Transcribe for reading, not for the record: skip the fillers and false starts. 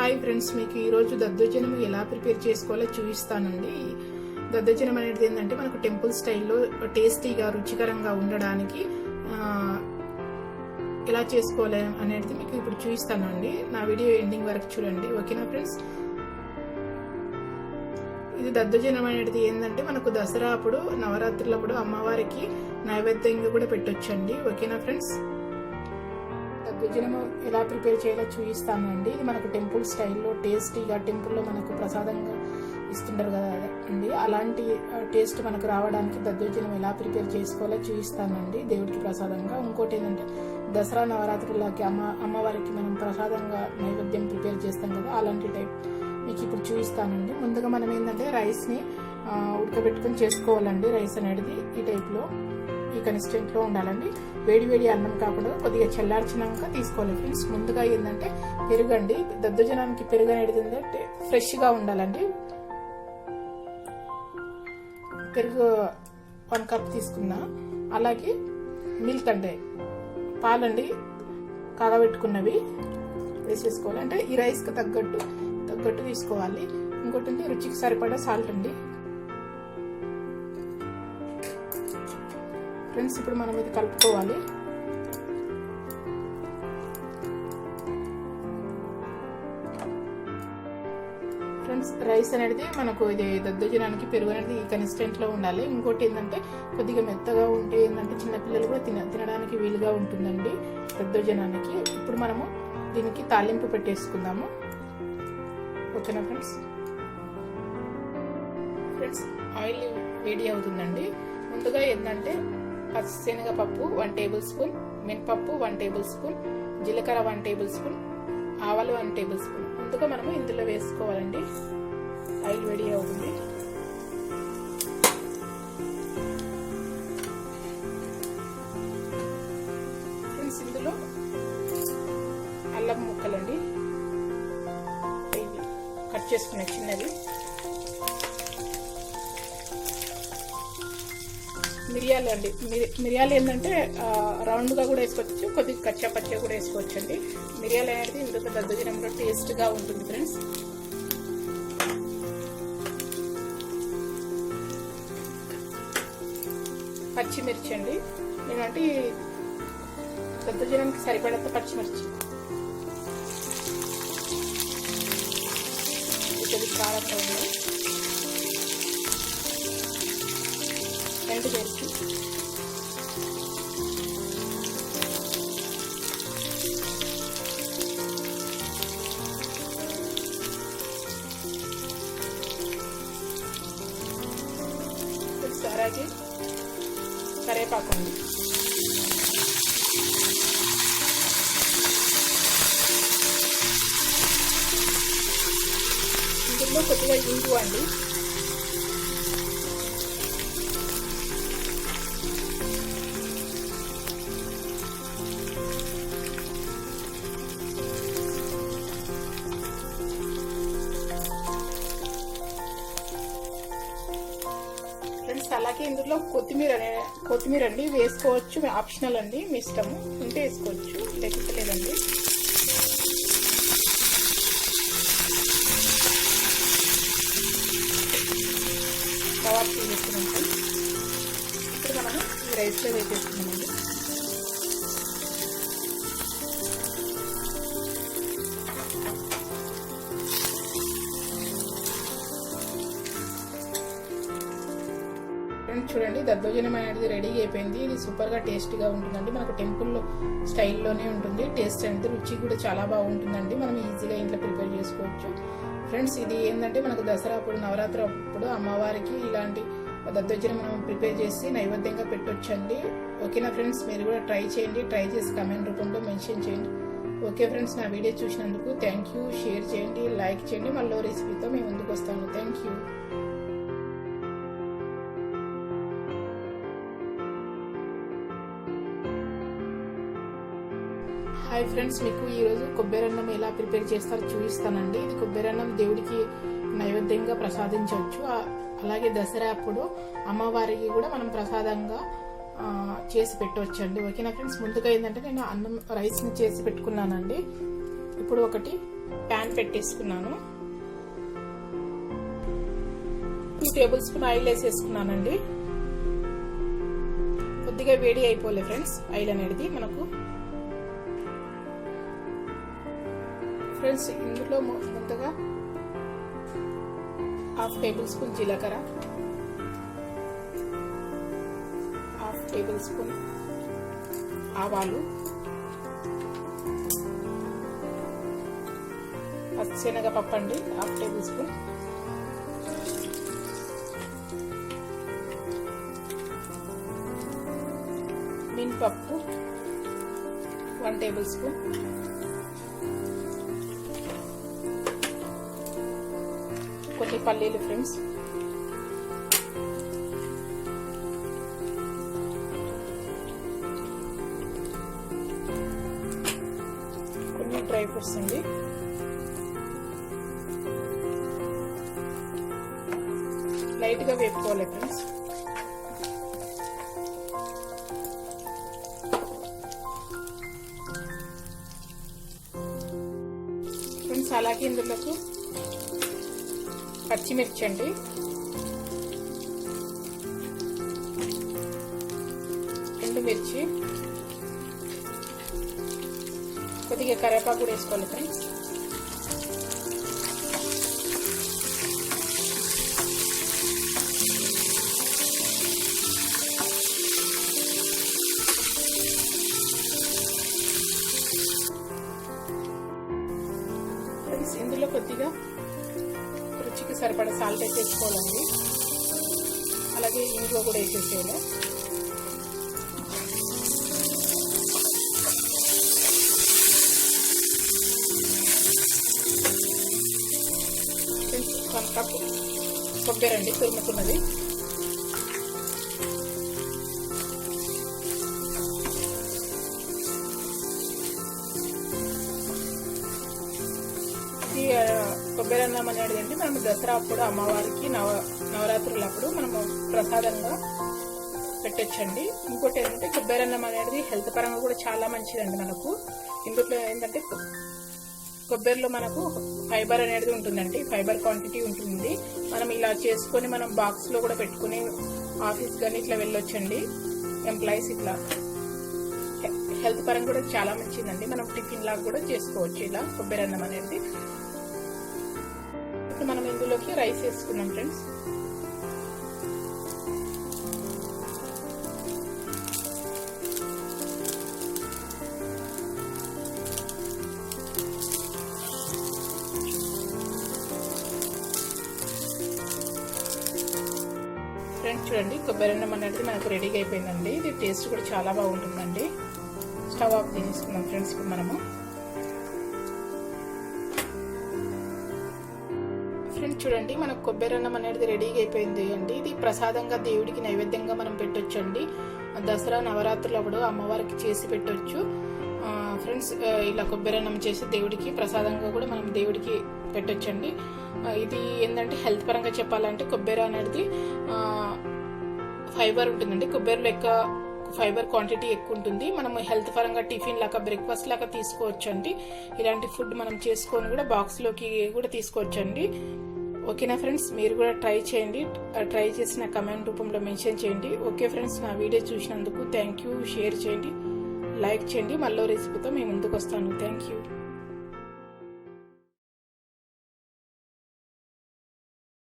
Hi friends, మీకు ఈరోజు దద్దోజనం ఎలా ప్రిపేర్ చేసుకోవాలో చూపిస్తానండి. దద్దోజనం అనేది ఏంటంటే మనకు టెంపుల్ స్టైల్లో టేస్టీగా రుచికరంగా ఉండడానికి ఎలా చేసుకోవాలి అనేది మీకు ఇప్పుడు చూపిస్తానండి. నా వీడియో ఎండింగ్ వరకు చూడండి, ఓకేనా ఫ్రెండ్స్. ఇది దద్దోజనం అనేది ఏంటంటే మనకు దసరా అప్పుడు నవరాత్రులప్పుడు అమ్మవారికి నైవేద్యంగా కూడా పెట్టొచ్చండి, ఓకేనా ఫ్రెండ్స్. దద్దోజనం ఎలా ప్రిపేర్ చేయాలో చూపిస్తానండి. ఇది మనకు టెంపుల్ స్టైల్లో టేస్టీగా టెంపుల్లో మనకు ప్రసాదంగా ఇస్తుంటారు కదా అండి, అలాంటి టేస్ట్ మనకు రావడానికి దద్దోజనం ఎలా ప్రిపేర్ చేసుకోవాలో చూపిస్తానండి దేవుడికి ప్రసాదంగా. ఇంకోటి ఏంటంటే దసరా నవరాత్రులకి అమ్మవారికి మనం ప్రసాదంగా నైవేద్యం ప్రిపేర్ చేస్తాం కదా, అలాంటి టైప్ మీకు ఇప్పుడు చూపిస్తానండి. ముందుగా మనం ఏంటంటే రైస్ని ఉడకబెట్టుకొని చేసుకోవాలండి. రైస్ అనేది ఈ టైప్లో ఈ కన్సిస్టెంట్లో ఉండాలండి. వేడి వేడి అన్నం కాకుండా కొద్దిగా చల్లార్చినాక తీసుకోవాలి ఫ్రెండ్స్. ముందుగా ఏంటంటే పెరుగు అండి, దద్దోజనానికి పెరుగు అనేది ఏంటంటే ఫ్రెష్గా ఉండాలండి. పెరుగు 1 కప్ తీసుకున్నా. అలాగే మిల్క్ అంటే పాలండి కాగబెట్టుకున్నవి వేసేసుకోవాలి. అంటే ఈ రైస్కి తగ్గట్టు తీసుకోవాలి. ఇంకోటి రుచికి సరిపడా సాల్ట్ అండి ఫ్రెండ్స్. ఇప్పుడు మనం ఇది కలుపుకోవాలి. ఫ్రెండ్స్, రైస్ అనేది మనకు ఇది దద్దోజనానికి పెరుగు అనేది ఈ కన్సిస్టెంట్లో ఉండాలి. ఇంకోటి ఏంటంటే కొద్దిగా మెత్తగా ఉంటే ఏంటంటే చిన్నపిల్లలు కూడా తినడానికి వీలుగా ఉంటుందండి దద్దోజనానికి. ఇప్పుడు మనము దీనికి తాలింపు పెట్టేసుకుందాము, ఓకేనా ఫ్రెండ్స్. ఆయిల్ వేడి అవుతుందండి. ముందుగా ఏంటంటే శనగపప్పు 1 టేబుల్ స్పూన్, మినపప్పు 1 టేబుల్ స్పూన్, జీలకర్ర 1 టేబుల్ స్పూన్, ఆవాలు 1 టేబుల్ స్పూన్ ముందుగా మనము ఇందులో వేసుకోవాలండి. ఆయిల్ వేడి అవుతుంది. ఫ్రెండ్స్, ఇందులో అల్లం ముక్కలండి కట్ చేసుకునే చిన్నది, మిరియాలు అండి. మిరియాలు ఏంటంటే రౌండ్గా కూడా వేసుకోవచ్చు, కొద్దిగా కచ్చా పచ్చగా కూడా వేసుకోవచ్చు అండి. మిరియాలు అనేది ఇందులో దద్దోజనంలో టేస్ట్గా ఉంటుంది ఫ్రెండ్స్. పచ్చిమిర్చి అండి, నేనంటే దద్దోజనానికి సరిపడంత పచ్చిమిర్చి, కొద్దిగా కారంగా ఉంది. ఎండుమిర్చి, అలాగే కరివేపాకు అండి. ఇందులో కొద్దిగా ఇంగు అండి. అలాగే ఇందులో కొత్తిమీర అండి వేసుకోవచ్చు, ఆప్షనల్ అండి, మీ ఇష్టము. ఉంటే వేసుకోవచ్చు, లేకపోతే లేదండి. కబాబ్ వేసుకున్నాం. ఇప్పుడు మనం ఈ రైస్లో వేసేసుకున్నామండి. చూడండి, దద్దోజనం అనేది రెడీ అయిపోయింది. ఇది సూపర్గా టేస్టీగా ఉంటుందండి. మనకు టెంపుల్ స్టైల్లోనే ఉంటుంది. టేస్ట్ అనేది రుచి కూడా చాలా బాగుంటుందండి. మనం ఈజీగా ఇంట్లో ప్రిపేర్ చేసుకోవచ్చు ఫ్రెండ్స్. ఇది ఏంటంటే మనకు దసరా అప్పుడు నవరాత్రి అప్పుడు అమ్మవారికి ఇలాంటి దద్దోజనం మనం ప్రిపేర్ చేసి నైవేద్యంగా పెట్టొచ్చండి, ఓకేనా ఫ్రెండ్స్. మీరు కూడా ట్రై చేయండి, ట్రై చేసి కమెంట్ రూపంలో మెన్షన్ చేయండి. ఓకే ఫ్రెండ్స్, నా వీడియో చూసినందుకు థ్యాంక్ యూ. షేర్ చేయండి, లైక్ చేయండి. మళ్ళీ రెసిపీతో మేము ముందుకు వస్తాను. Thank you. హాయ్ ఫ్రెండ్స్, మీకు ఈరోజు కొబ్బరి అన్నం ఎలా ప్రిపేర్ చేస్తారో చూపిస్తానండి. ఇది కొబ్బరి అన్నం దేవుడికి నైవేద్యంగా ప్రసాదించవచ్చు. అలాగే దసరా అప్పుడు అమ్మవారికి కూడా మనం ప్రసాదంగా చేసి పెట్టవచ్చండి, ఓకేనా ఫ్రెండ్స్. ముందుగా ఏంటంటే నేను రైస్ని చేసి పెట్టుకున్నానండి. ఇప్పుడు ఒకటి ప్యాన్ పెట్టేసుకున్నాను. 2 టేబుల్ స్పూన్ ఆయిల్ వేసేసుకున్నానండి. కొద్దిగా వేడి అయిపోలే ఫ్రెండ్స్ ఆయిల్ అనేది మనకు. ఫ్రెండ్స్ ఇందులో ముందుగా 1/2 టేబుల్ స్పూన్ జీలకర్ర, 1/2 టేబుల్ స్పూన్ ఆవాలు, శనగపప్పు అండి 1/2 టేబుల్ స్పూన్, మినపప్పు 1 టేబుల్ స్పూన్, కొన్ని పల్లీలు ఫ్రెండ్స్, కొన్ని డ్రై ఫ్రూట్స్ అండి, లైట్ గా వేపుకోవాలి ఫ్రెండ్స్. ఫ్రెండ్స్ అలాగే ఇందులోకి పచ్చిమిర్చి అండి, ఎండుమిర్చి, కొద్దిగా కరివేపాకు కూడా వేసుకోవాలి ఫ్రెండ్స్. ఇందులో కొద్దిగా రుచికి సరిపడా సాల్ట్ వేసేసుకోవాలండి. అలాగే ఇంగువ కూడా వేసేసేయాలి. కప్పు కొబ్బరి అండి తురుముకున్నది, కొబ్బరి అన్నం అనేది అండి మనం దసరా అప్పుడు అమ్మవారికి నవరాత్రులు అప్పుడు మనము ప్రసాదంగా పెట్టొచ్చండి. ఇంకోటి ఏంటంటే కొబ్బరి అన్నం అనేది హెల్త్ పరంగా కూడా చాలా మంచిదండి మనకు. ఇందులో ఏంటంటే కొబ్బరిలో మనకు ఫైబర్ అనేది ఉంటుందండి, ఫైబర్ క్వాంటిటీ ఉంటుంది. మనం ఇలా చేసుకొని మనం బాక్స్ లో కూడా పెట్టుకుని ఆఫీస్ కానీ ఇట్లా వెళ్ళొచ్చండి. ఎంప్లాయీస్ ఇట్లా హెల్త్ పరంగా కూడా చాలా మంచిదండి. మనం టిఫిన్ లాగా కూడా చేసుకోవచ్చు ఇలా కొబ్బరి అన్నం అనేది. ఇప్పుడు మనం ఇందులోకి రైస్ వేసుకున్నాం ఫ్రెండ్స్. ఫ్రెండ్స్ చూడండి కొబ్బరి అన్నం అనేది మనకు రెడీగా అయిపోయిందండి. ఇది టేస్ట్ కూడా చాలా బాగుంటుందండి. స్టవ్ ఆఫ్ చేసేసుకున్నాం ఫ్రెండ్స్. ఇప్పుడు మనము ఫ్రెండ్స్ చూడండి మనకు కొబ్బరి అన్నం అనేది రెడీగా అయిపోయింది అండి. ఇది ప్రసాదంగా దేవుడికి నైవేద్యంగా మనం పెట్టొచ్చండి. దసరా నవరాత్రులు అప్పుడు అమ్మవారికి చేసి పెట్టొచ్చు ఫ్రెండ్స్. ఇలా కొబ్బరి అన్నం చేసి దేవుడికి ప్రసాదంగా కూడా మనం దేవుడికి పెట్టొచ్చండి. ఇది ఏంటంటే హెల్త్ పరంగా చెప్పాలంటే కొబ్బరి అనేది ఫైబర్ ఉంటుందండి. కొబ్బరిలో ఎక్కువ ఫైబర్ క్వాంటిటీ ఎక్కువ ఉంటుంది. మనం హెల్త్ పరంగా టిఫిన్ లాగా బ్రేక్ఫాస్ట్ లాగా తీసుకోవచ్చండి. ఇలాంటి ఫుడ్ మనం చేసుకొని కూడా బాక్స్లోకి కూడా తీసుకోవచ్చండి. ఓకేనా ఫ్రెండ్స్, మీరు కూడా ట్రై చేయండి. ట్రై చేసిన కమెంట్ రూపంలో మెన్షన్ చేయండి. ఓకే ఫ్రెండ్స్, నా వీడియో చూసినందుకు థ్యాంక్ యూ. షేర్ చేయండి, లైక్ చేయండి. మళ్ళీ రెసిపీతో మేము ముందుకు వస్తాను. Thank you.